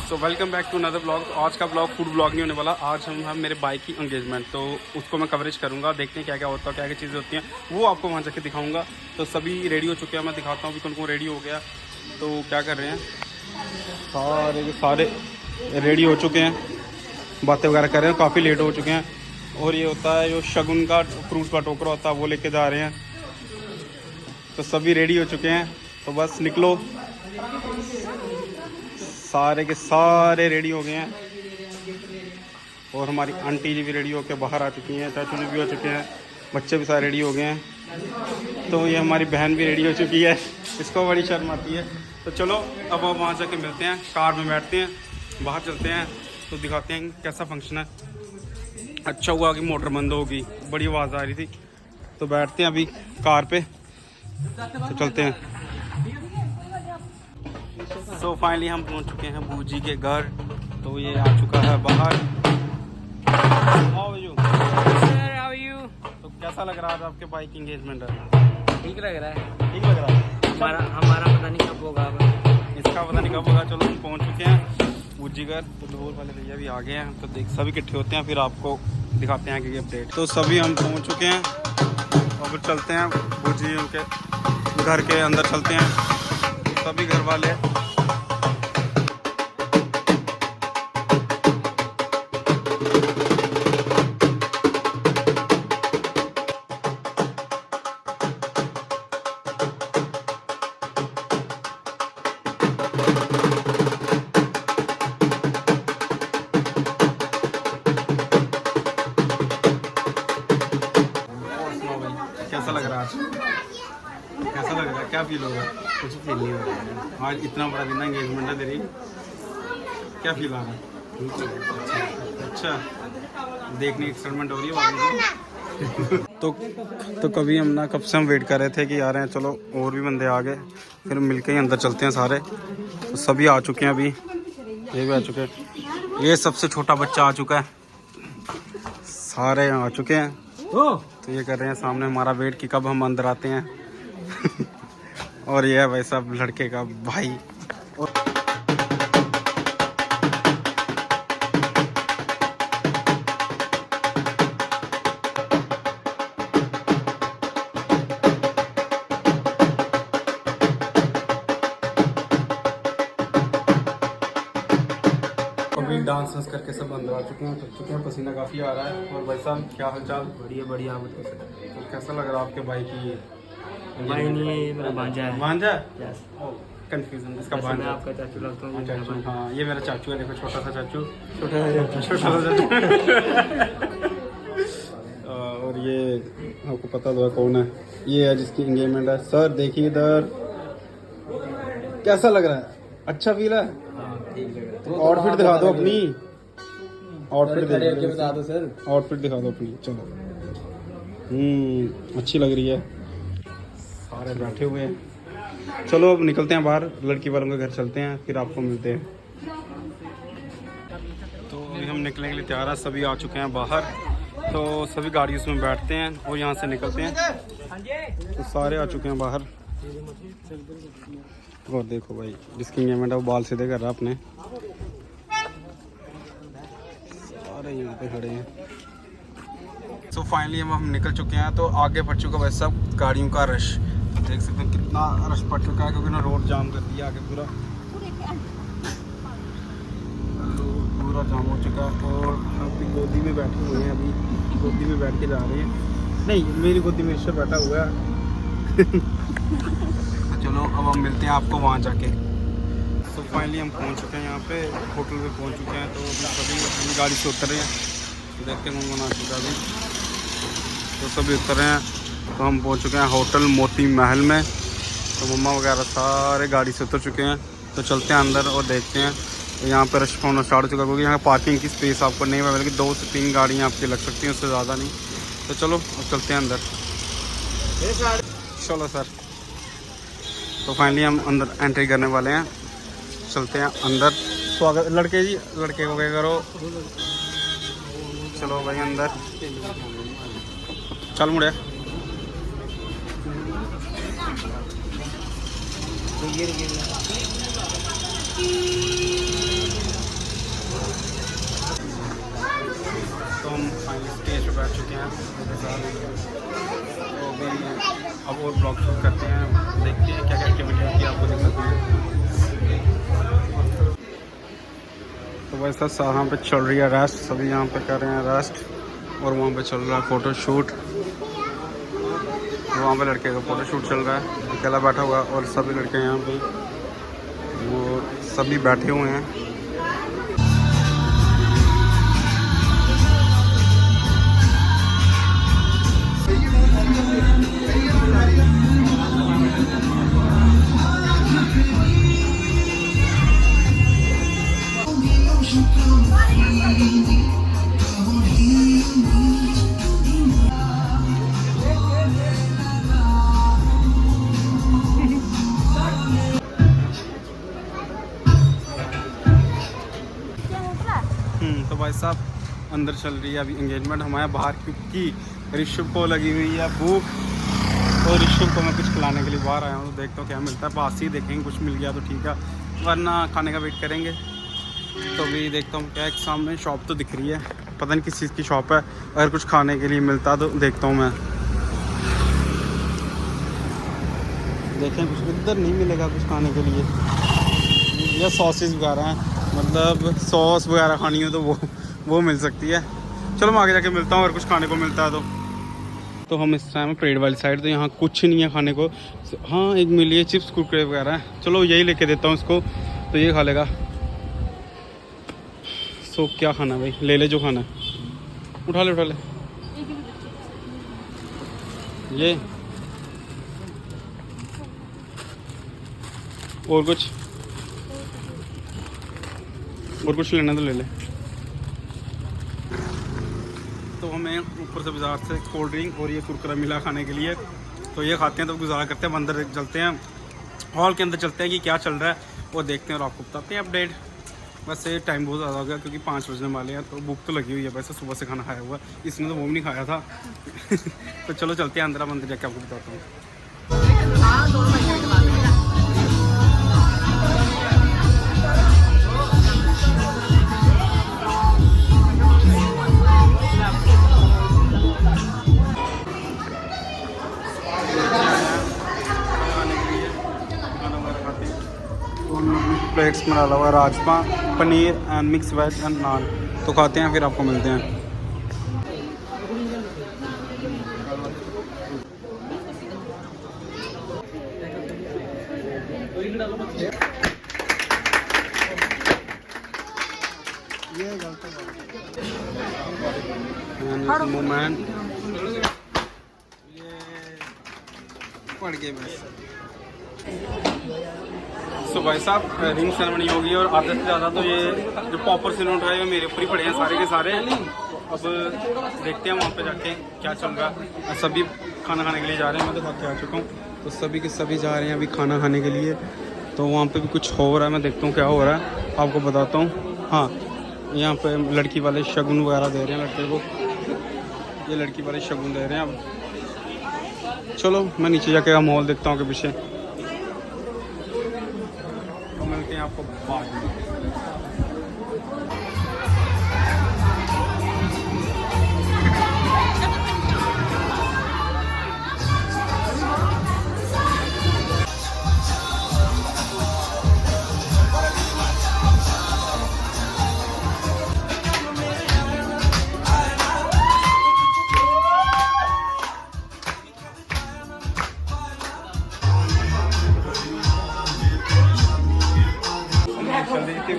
So welcome back to another blog. आज का blog food blog नहीं होने वाला। आज हम मेरे बाइक की एंगेजमेंट, तो उसको मैं कवरेज करूंगा। देखते हैं क्या क्या होता है, क्या क्या चीज़ें होती हैं, वो आपको वहाँ जाके दिखाऊंगा। तो सभी रेडी हो चुके हैं, मैं दिखाता हूँ कि कौन कौन रेडी हो गया। तो क्या कर रहे हैं, सारे के सारे रेडी हो चुके हैं, बातें वगैरह कर रहे हैं, काफ़ी लेट हो चुके हैं। और ये होता है जो शगुन का फ्रूट का टोकरा होता है, वो लेके जा रहे हैं। तो सभी रेडी हो चुके हैं, तो बस निकलो। सारे के सारे रेडी हो गए हैं और हमारी आंटी जी भी रेडी होकर बाहर आ चुकी हैं, चाचू जी भी हो चुके हैं, बच्चे भी सारे रेडी हो गए हैं। तो ये हमारी बहन भी रेडी हो चुकी है, इसको बड़ी शर्म आती है। तो चलो अब हम वहाँ जाके मिलते हैं, कार में बैठते हैं, बाहर चलते हैं, तो दिखाते हैं कैसा फंक्शन है। अच्छा हुआ कि मोटर बंद होगी, बड़ी आवाज़ आ रही थी। तो बैठते हैं अभी कार पे, तो चलते हैं। सो फाइनली हम पहुंच चुके हैं बूजी के घर। तो ये आ चुका है बाहर। How are you? Sir, how are you? तो कैसा लग रहा है आज आपके बाइक एंगेजमेंट है? ठीक लग रहा है। ठीक लग रहा है। हमारा पता नहीं कब होगा। इसका पता नहीं कब होगा। चलो हम पहुंच चुके हैं बूजी घर। तो दूर वाले भैया भी आ गए हैं, तो देख सभी इकट्ठे होते हैं, फिर आपको दिखाते हैं कि अपडेट। तो सभी हम पहुँच चुके हैं और फिर चलते हैं बूजी उनके घर के अंदर चलते हैं, सभी घर वाले। कैसा लग रहा है आज? कैसा लग रहा है, क्या फील हो रहा है? कुछ फील नहीं हो रहा है। आज इतना बड़ा दिन एंगेजमेंट है तेरी, क्या फील आ रहा है? अच्छा, देखने की एक्साइटमेंट हो रही है बाकी तो कभी हम ना, कब से हम वेट कर रहे थे कि आ रहे हैं, चलो और भी बंदे आ गए, फिर मिलके ही अंदर चलते हैं सारे। तो सभी आ चुके हैं, अभी ये भी आ चुके हैं, ये सबसे छोटा बच्चा आ चुका है, सारे आ चुके हैं। तो ये कर रहे हैं सामने हमारा वेट कि कब हम अंदर आते हैं। और ये है भाई साहब लड़के का भाई। अभी डांस वांस करके सब अंदर आ चुके हैं, थक चुके हैं, पसीना काफ़ी आ रहा है। और भाई साहब क्या हाल चाल? बढ़िया बढ़िया आप बताओ सर। तो कैसा लग रहा है आपके भाई की? भाई नहीं है, ये मेरा भांजा है। भांजा? यस। कंफ्यूजन, इसका वैसे मैं भांजा। आपका चाचू लगता हूँ। चाचू, हाँ ये मेरा चाचू है, देखो छोटा सा चाचू, छोटा है। छोटा सा चाचू। और ये आपको पता तो है कौन है, ये है जिसकी एंगेजमेंट है। सर देखिए इधर, कैसा लग रहा है? अच्छा फील है? आउटफिट दिखा दो अपनी, आउटफिट बता दो सर। आउटफिट दिखा दो अपनी, चलो। अच्छी लग रही है, सारे बैठे हुए हैं। चलो अब निकलते हैं बाहर, लड़की वालों के घर चलते हैं, फिर आपको मिलते हैं। तो अभी हम निकलने के लिए तैयार हैं, सभी आ चुके हैं बाहर। तो सभी गाड़ियों में बैठते हैं और यहाँ से निकलते हैं। तो सारे आ चुके हैं बाहर। और देखो भाई जिसकी एंगेजमेंट है वो बाल सीधे कर रहा है अपने, सारे यहाँ पे खड़े हैं। सो फाइनली हम निकल चुके हैं, तो आगे बढ़ चुका वैसे सब गाड़ियों का रश, तो देख सकते हैं कितना रश पड़ चुका है, क्योंकि ना रोड जाम कर दिया आगे पूरा जाम हो चुका है। और अभी गोदी में बैठे हुए हैं, अभी गोदी में बैठ के जा रहे हैं। नहीं, मेरी गोदी में ईश्वर बैठा हुआ है। तो चलो अब हम मिलते हैं आपको वहाँ जाके। तो फाइनली हम पहुँच चुके हैं यहाँ पे, होटल पे पहुँच चुके हैं। तो सभी अपनी गाड़ी से उतर रहे हैं, तो देखते हैं कौन आ चुका अभी। तो सभी उतर रहे हैं, तो हम पहुँच चुके हैं होटल मोती महल में। तो मम्मा वगैरह सारे गाड़ी से उतर चुके हैं, तो चलते हैं अंदर और देखते हैं। तो यहाँ पर रश होना स्टार्ट हो चुका है, क्योंकि यहाँ पार्किंग की स्पेस आपको नहीं है, बल्कि 2 से 3 गाड़ियाँ आपकी लग सकती हैं, उससे ज़्यादा नहीं। तो चलो अब चलते हैं अंदर। चलो सर। तो फाइनली हम अंदर एंट्री करने वाले हैं, चलते हैं अंदर। स्वागत लड़के जी, लड़के को क्या करो। चलो भाई अंदर चल मुड़े। तो वैसा यहाँ पे चल रही है रेस्ट, सभी यहाँ पे कर रहे हैं रेस्ट। और वहाँ पे चल रहा है फ़ोटो शूट, वहाँ पे लड़के का फ़ोटो शूट चल रहा है, अकेला बैठा हुआ है। और सभी लड़के यहाँ पे वो सभी बैठे हुए हैं। तो भाई साहब अंदर चल रही है अभी एंगेजमेंट हमारे बाहर, क्योंकि ऋषभ को लगी हुई है भूख। तो ऋषभ को मैं कुछ खिलाने के लिए बाहर आया हूँ, तो देखता हूँ क्या मिलता है। पास ही देखेंगे, कुछ मिल गया तो ठीक है, वरना खाने का वेट करेंगे। तो अभी देखता हूँ क्या, एक सामने शॉप तो दिख रही है, पता नहीं किस चीज़ की शॉप है। अगर कुछ खाने के लिए मिलता तो देखता हूँ मैं। देखें कुछ इधर नहीं मिलेगा कुछ खाने के लिए, या सॉसेस वगैरह हैं, मतलब सॉस वगैरह खानी हो तो वो मिल सकती है। चलो मैं आगे जाके मिलता हूँ अगर कुछ खाने को मिलता है तो हम इस टाइम परेड वाली साइड, तो यहाँ कुछ नहीं है खाने को। हाँ एक मिली है चिप्स कुरकुरे वगैरह है, चलो यही लेके देता हूँ इसको, तो ये खा लेगा। सो क्या खाना है भाई, ले ले जो खाना है, उठा ले ये। और कुछ लेना तो ले ले। तो हमें ऊपर से बाज़ार से कोल्ड ड्रिंक और ये कुरकुरा मिला खाने के लिए, तो ये खाते हैं तो गुजारा करते हैं। अंदर चलते हैं, हॉल के अंदर चलते हैं कि क्या चल रहा है वो देखते हैं और आपको बताते हैं अपडेट। वैसे टाइम बहुत ज़्यादा हो गया क्योंकि 5 बजने वाले हैं, तो भूख तो लगी हुई है। वैसे सुबह से खाना खाया हुआ, इसने तो वो भी नहीं खाया था। तो चलो चलते हैं अंदर, अब अंदर जाके आपको बताता हूँ। प्लेट्स में डाला हुआ rajma, paneer and mix veg and naan. तो खाते हैं फिर आपको मिलते हैं। मोमेंट ये पड़ गए बस। तो भाई साहब रिंग सेरेमनी होगी और आधे से ज़्यादा तो ये जो पॉपर सिलेंडर है मेरे ऊपर ही पड़े हैं सारे के सारे। अब देखते हैं वहाँ पे जाके क्या चल रहा है। सभी खाना खाने के लिए जा रहे हैं, मैं तो खा के आ चुका हूँ, तो सभी के सभी जा रहे हैं अभी खाना खाने के लिए। तो वहाँ पे भी कुछ हो रहा है, मैं देखता हूँ क्या हो रहा है, आपको बताता हूँ। हाँ यहाँ पे लड़की वाले शगुन वगैरह दे रहे हैं लड़के को, ये लड़की वाले शगुन दे रहे हैं। अब चलो मैं नीचे जाके का माहौल देखता हूँ के पीछे, तो मिलते हैं आपको बाद में।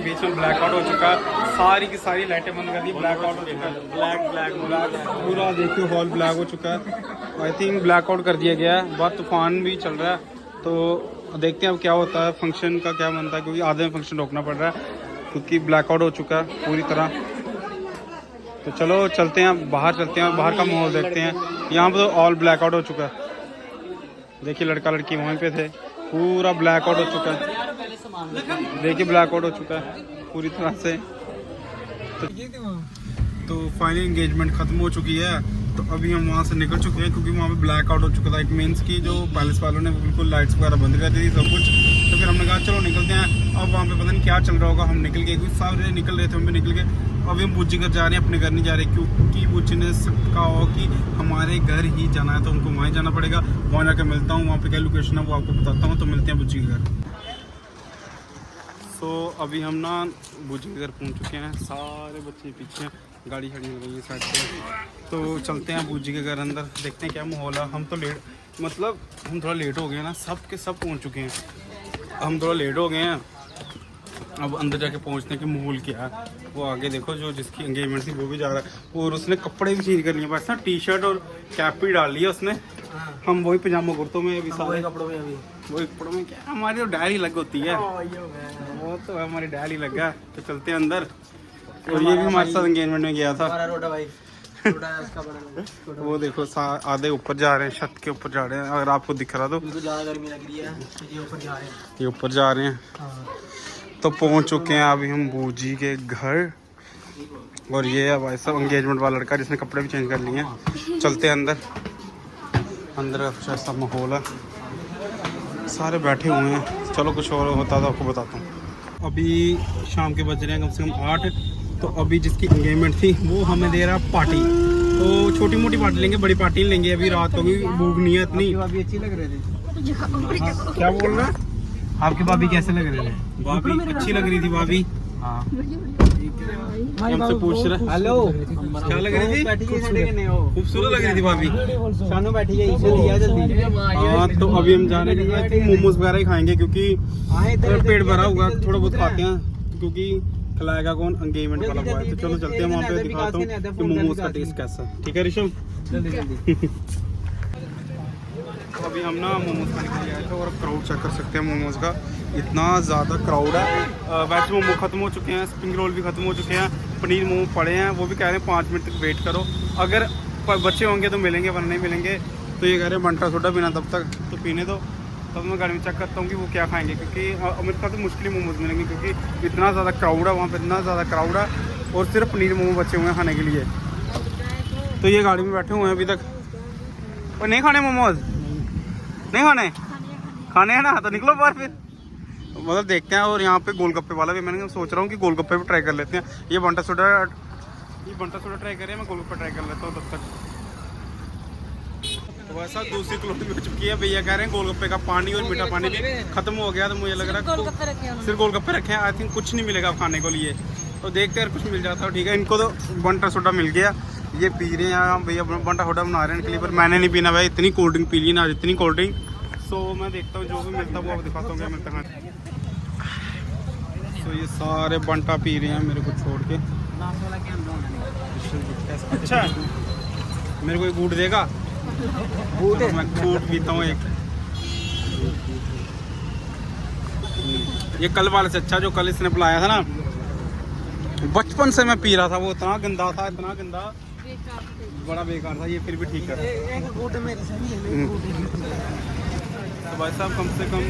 बीच में ब्लैकआउट हो चुका है, सारी की सारी लाइटें बंद कर दी, ब्लैकआउट हो चुका है। ब्लैक पूरा देखिए हॉल ब्लैक हो चुका है। आई थिंक ब्लैकआउट कर दिया गया है, बहुत तूफान भी चल रहा है। तो देखते हैं अब क्या होता है, फंक्शन का क्या बनता है, क्योंकि आधे में फंक्शन रोकना पड़ रहा है क्योंकि ब्लैकआउट हो चुका है पूरी तरह। तो चलो चलते हैं बाहर, चलते हैं बाहर का माहौल देखते हैं। यहाँ पर तो ऑल ब्लैकआउट हो चुका है, देखिए लड़का लड़की वहीं पे थे, पूरा ब्लैकआउट हो चुका है। देखिए ब्लैकआउट हो चुका है पूरी तरह से। तो फाइनल एंगेजमेंट ख़त्म हो चुकी है, तो अभी हम वहाँ से निकल चुके हैं क्योंकि वहाँ पे ब्लैकआउट हो चुका था। इट मीन्स की जो पैलेस वालों ने बिल्कुल लाइट्स वगैरह बंद कर दी थी सब कुछ। तो फिर हमने कहा चलो निकलते हैं। अब वहाँ पे पता नहीं क्या चल रहा होगा, हम निकल गए, कुछ सारे निकल रहे थे, हम भी निकल गए। अभी हम बुज्जी घर जा रहे हैं, अपने घर नहीं जा रहे क्योंकि बुज्जी ने कहा हो कि हमारे घर ही जाना है, तो उनको वहीं जाना पड़ेगा। वहाँ जाकर मिलता हूँ, वहाँ पे क्या लोकेशन है वो आपको बताता हूँ। तो मिलते हैं बुज्जी के घर। सो अभी हम ना बूजी के घर पहुंच चुके हैं, सारे बच्चे पीछे हैं, गाड़ी खड़ी हो गई है साइड पे। तो चलते हैं बूजी के घर अंदर, देखते हैं क्या माहौल है। हम तो लेट मतलब हम थोड़ा लेट हो गए ना, सब के सब पहुंच चुके हैं, हम थोड़ा लेट हो गए हैं। अब अंदर जाके पहुंचने के माहौल क्या है वो आगे देखो, जो जिसकी एंगेजमेंट थी वो भी जा रहा है, और उसने कपड़े भी चेंज कर लिए, बस ना टी शर्ट और कैप भी डाल लिया उसने। हम वही पजामा कुर्तों में अभी सारे कपड़ों में अभी वही कपड़ों में, क्या हमारी तो डायरी लग होती है, वो तो है हमारी डायरी लगा। तो चलते हैं अंदर। और ये भी हमारे साथ एंगेजमेंट में गया था। भाई वो देखो आधे ऊपर जा रहे हैं, छत के ऊपर जा रहे हैं, अगर आपको दिख रहा तो ज्यादा गर्मी लग रही है, ये ऊपर जा रहे हैं। ये ऊपर जा रहे हैं। तो पहुंच चुके हैं अभी हम बूजी के घर, और ये है भाई साहब एंगेजमेंट वाला लड़का जिसने कपड़े भी चेंज कर लिए हैं। चलते हैं अंदर, अंदर का कुछ ऐसा माहौल है, सारे बैठे हुए हैं। चलो कुछ और होता तो आपको बताता हूँ। अभी शाम के बज रहे हैं कम से कम 8। तो अभी जिसकी एंगेजमेंट थी वो हमें दे रहा पार्टी, तो छोटी मोटी पार्टी लेंगे, बड़ी पार्टी नहीं लेंगे, अभी रात हो गई, भूख नहीं है इतनी। भाभी अच्छी लग रहे थे। हाँ, क्या बोल रहा है? आपकी भाभी कैसे लग रहे थे? भाभी अच्छी लग रही थी भाभी। हाँ हमसे पूछ रहे हेलो, क्या लग रही थी? खूबसूरत लग रही थी भाभी। शानू बैठी है, इसे लिया जल्दी। हाँ तो अभी हम जा रहे हैं, मोमोज वगैरह ही खाएंगे क्योंकि पेट भरा हुआ, थोड़ा बहुत खाते हैं क्योंकि खिलाएगा कौन, एंगेजमेंट वाला हुआ है। तो चलो चलते हैं वहाँ पे, दिखाता हूँ कि मोमोज का टेस्ट कैसा है। ठीक है ऋषभ? जल्दी जल्दी। तो अभी हम ना मोमोज खाने के लिए आए थे, और क्राउड चेक कर सकते हैं मोमोज का, इतना ज़्यादा क्राउड है। वैसे मोमो ख़त्म हो चुके हैं, स्प्रिंग रोल भी ख़त्म हो चुके हैं, पनीर मोमो पड़े हैं, वो भी कह रहे हैं 5 मिनट तक वेट करो, अगर बच्चे होंगे तो मिलेंगे वरना नहीं मिलेंगे। तो ये कह रहे हैं बंटा सोडा पीना तब तक, तो पीने दो, तब मैं गाड़ी में चेक करता हूँ कि वो क्या खाएंगे, क्योंकि मेरे ख्याल से मुश्किल ही मोमोज मिलेंगे क्योंकि इतना ज़्यादा क्राउड है वहाँ पर, इतना ज़्यादा क्राउड है, और सिर्फ पनीर मोमो बचे हुए हैं खाने के लिए। तो ये गाड़ी में बैठे हुए हैं अभी तक। और नहीं खाने मोमोज, नहीं खाने हैं ना, तो निकलो बाहर फिर, मतलब देखते हैं। और यहाँ पे गोलगप्पे वाला भी, मैंने सोच रहा हूँ कि गोलगप्पे भी ट्राई कर लेते हैं। ये बंटा सोडा ट्राई करें, मैं गोलगप्पे ट्राई कर लेता हूँ तब तक। तो वैसा दूसरी किलोमीटर भी हो चुकी है, भैया कह रहे हैं गोलगप्पे का पानी और मीठा पानी भी खत्म हो गया, तो मुझे लग रहा है सिर्फ गोलगप्पे रखे हैं, आई थिंक कुछ नहीं मिलेगा खाने को लिए। तो देखते हैं कुछ मिल जाता है। ठीक है, इनको तो बंटा सोडा मिल गया, ये पी रहे हैं भैया, बंटा सोडा बना रहे हैं इनके लिए, पर मैंने नहीं पीना भाई, इतनी कोल्ड ड्रिंक पी ली ना, इतनी कोल्ड ड्रिंक। सो मैं देखता हूँ जो भी मिलता है वो आप दिखाता हूँ क्या मिलता है। तो ये सारे बंटा पी रहे हैं मेरे को छोड़ के। अच्छा मेरे को एक बूट देगा? बूट मैं बूट पीता हूँ एक। ये कल वाले से अच्छा, जो कल इसने पिलाया था ना, बचपन से मैं पी रहा था, वो इतना गंदा था, इतना गंदा, बड़ा बेकार था। ये फिर भी ठीक है। तो भाई साहब कम से कम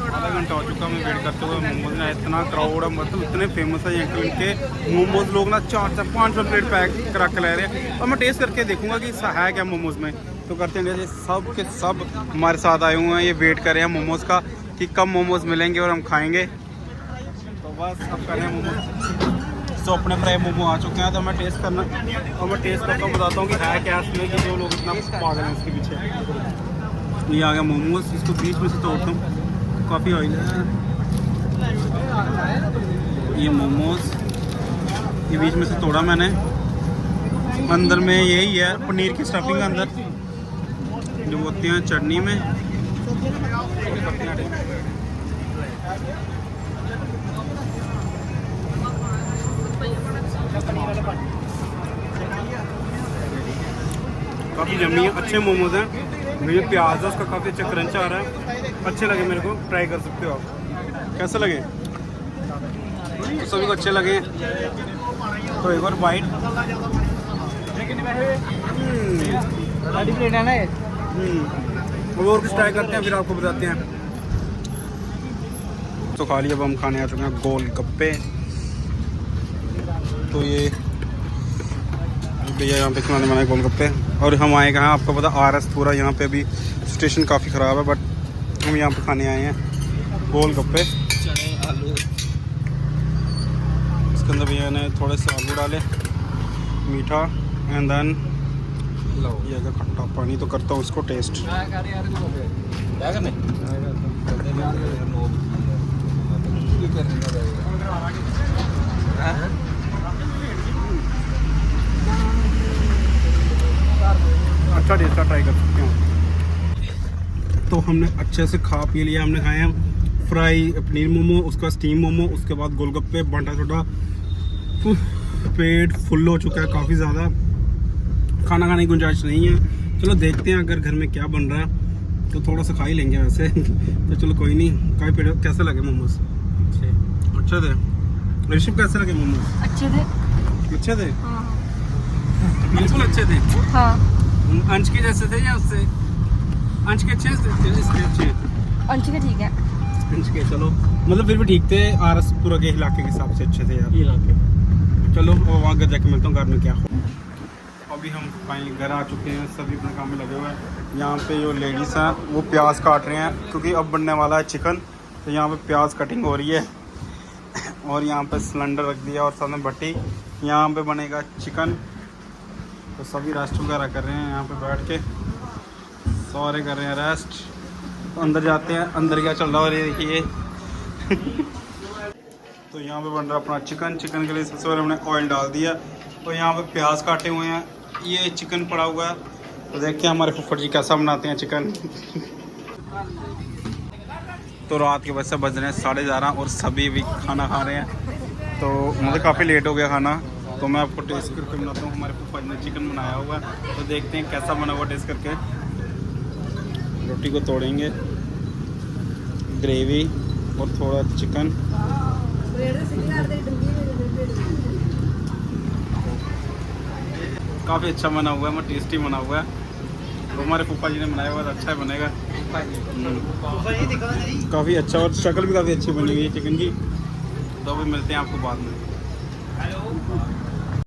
आधा घंटा हो चुका मैं वेट करते हुए मोमोज में, इतना क्राउड है, मतलब इतने फेमस है ये अंकल, इनके मोमोज लोग ना 4-5 प्लेट पैक करा के ले रहे हैं। और मैं टेस्ट करके देखूंगा कि है क्या मोमोज में। तो करते हैं जैसे सब के सब हमारे साथ आए हुए हैं, ये वेट कर रहे हैं मोमोज का कि कब मोमोज मिलेंगे और हम खाएँगे। तो बस अब कर रहे हैं मोमोज। तो अपने फ्राई मोमो आ चुके हैं, तो मैं टेस्ट करना, और मैं टेस्ट करता हूँ, बताता हूँ कि है क्या इसमें, कि जो लोग इतना पागल हैं इसके पीछे। ये आ गया मोमोज, इसको बीच में से तोड़ता हूँ, काफ़ी ऑयल है ये मोमोज, ये बीच में से तोड़ा मैंने। अंदर में यही है पनीर की स्टफिंग, अंदर जो होती हैं चटनी में। काफ़ी जमी है, अच्छे मोमोज हैं। मुझे प्याज है उसका काफ़ी अच्छा क्रंच आ रहा है, अच्छे लगे मेरे को, ट्राई कर सकते हो आप। कैसे लगे? तो सभी को अच्छे लगे, तो एक और बाइट। प्लेट है ना ये। और कुछ ट्राई करते हैं फिर आपको बताते हैं। तो खा लिया, अब हम खाने आ चुके हैं गोलगप्पे। तो ये भैया यहाँ पे खिलाने वाले गोलगप्पे, और हम आए कहाँ आपको पता, RS पूरा यहाँ पे अभी स्टेशन काफ़ी ख़राब है, बट हम यहाँ पे खाने आए हैं गोलगप्पे। आलू इसके अंदर भैया ने थोड़े से आलू डाले, मीठा, एंड देन ये अगर खट्टा पानी। तो करता हूँ इसको टेस्ट। अच्छा टेस्ट ट्राई कर सकते हो। तो हमने अच्छे से खा पी लिया, हमने खाए हैं फ्राई पनीर मोमो, उसका स्टीम मोमो, उसके बाद गोलगप्पे, बांटा छोटा। पेट फुल हो चुका है काफ़ी ज़्यादा, खाना खाने की गुंजाइश नहीं है। चलो देखते हैं अगर घर में क्या बन रहा है तो थोड़ा सा खा ही लेंगे वैसे। तो चलो कोई नहीं। काफ़ी पेट कैसे लगे मोमोज? अच्छे थे। ऋषभ कैसे लगे मोमोज? अच्छे थे। अच्छे थे, हाँ बिल्कुल अच्छे थे। हाँ। अंश के जैसे थे या उससे? अंश के अच्छे थे, इसके अच्छे? अंश के ठीक है। अंश के चलो मतलब फिर भी ठीक थे। आरएस पूरा के इलाके के हिसाब से अच्छे थे यार। चलो और वहाँ घर जाके मिलता हूँ घर में क्या हो। अभी हम फाइनली घर आ चुके हैं, सभी अपने काम में लगे हुए हैं। यहाँ पे जो लेडीज़ हैं वो प्याज काट रहे हैं क्योंकि अब बनने वाला है चिकन, तो यहाँ पे प्याज कटिंग हो रही है। और यहाँ पे सिलेंडर रख दिया और सामने भट्टी, यहाँ पे बनेगा चिकन। तो सभी रेस्ट वगैरह कर रहे हैं यहाँ पे बैठ के, सारे कर रहे हैं रेस्ट। तो अंदर जाते हैं, अंदर क्या चल रहा है ये देखिए। तो यहाँ पे बन रहा है अपना चिकन। चिकन के लिए सबसे पहले हमने ऑयल डाल दिया। तो यहाँ पे प्याज काटे हुए हैं, ये चिकन पड़ा हुआ है। तो देखिए हमारे फुफड़ जी कैसा बनाते हैं चिकन। तो रात के वैसे बज रहे हैं 11:30 और सभी भी खाना खा रहे हैं। तो मुझे काफ़ी लेट हो गया खाना, तो मैं आपको टेस्ट करके बनाता हूँ। हमारे फुफड़ जी ने चिकन बनाया हुआ है, तो देखते हैं कैसा बना हुआ टेस्ट करके। रोटी को तोड़ेंगे, ग्रेवी और थोड़ा चिकन। काफ़ी अच्छा बना हुआ है, टेस्टी बना हुआ है। तो हमारे फूफा जी ने बनाया हुआ है, अच्छा ही बनेगा। काफ़ी अच्छा, और शक्ल भी काफ़ी अच्छी बनी हुई है चिकन की। तो अभी मिलते हैं आपको बाद में।